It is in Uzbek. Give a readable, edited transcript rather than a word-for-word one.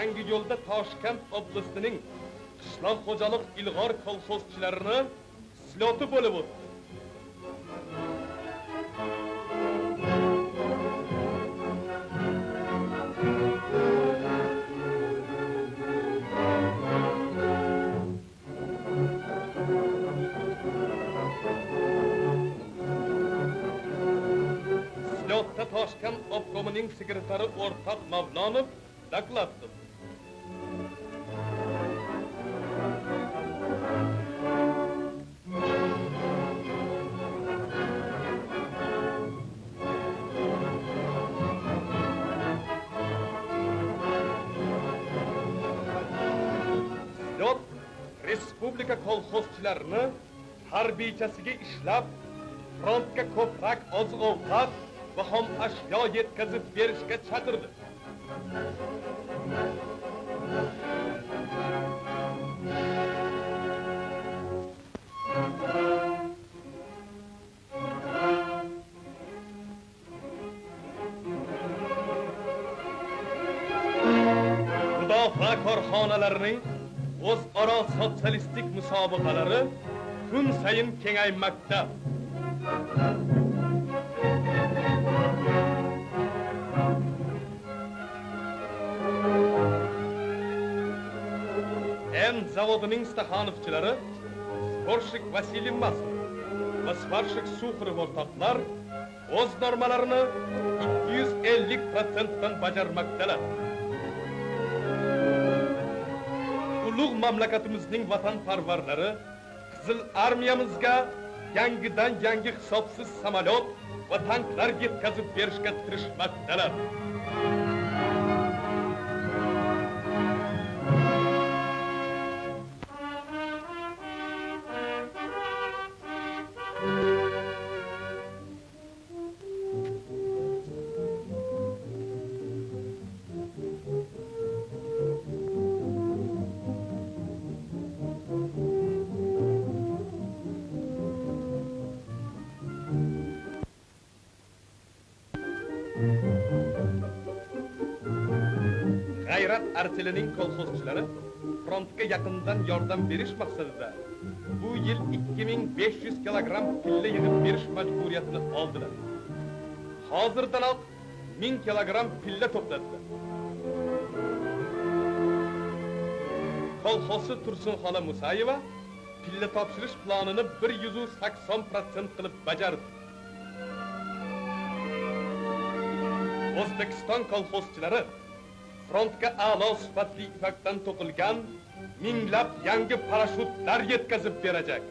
Yangiyo'lda Toshkent oblastining qishloq xo'jalik ilg'or kolxozchilarini sloti bo'lib o'tdi. Slotda Toshkent obkomining sekretari O'rtoq Mavlonov doklad qildi. Respublika kolxozchilarini harbiychasiga ishlab, frontga ko'proq oziq-ovqat va xom ashyo yetkazib berishga chaqirdi. Mudofaa korxonalarining o'zaro sotsialistik musobaqalari kun sayin kengaymoqda. En zavodining Staxanovchilari Sporshik Vasiliy Masov va Sporshik Suxrov o'rtoqlar o'z normalarini 250% dan bajarmoqdalar. Ulug' mamlakatimizning vatanparvarlari Qizil armiyamizga yangidan yangi hisobsiz samolyot va tanklar yetkazib berishga tirishmoqdalar. G'ayrat artilining kolxozchilari frontga yaqindan yordam berish maqsadida bu yil 2500 kilogramm pilla yig'ib berish majburiyatini oldilar. Hozirdanoq 1000 kilogramm pilla to'pladilar. Kolxozchi Tursunxona Musayeva pilla topshirish planini 180% qilib bajardi. O'zbekiston kolxozchilari frontga a'lo sifatli ipakdan to'qilgan minglab yangi parashyutlar yetkazib berajak.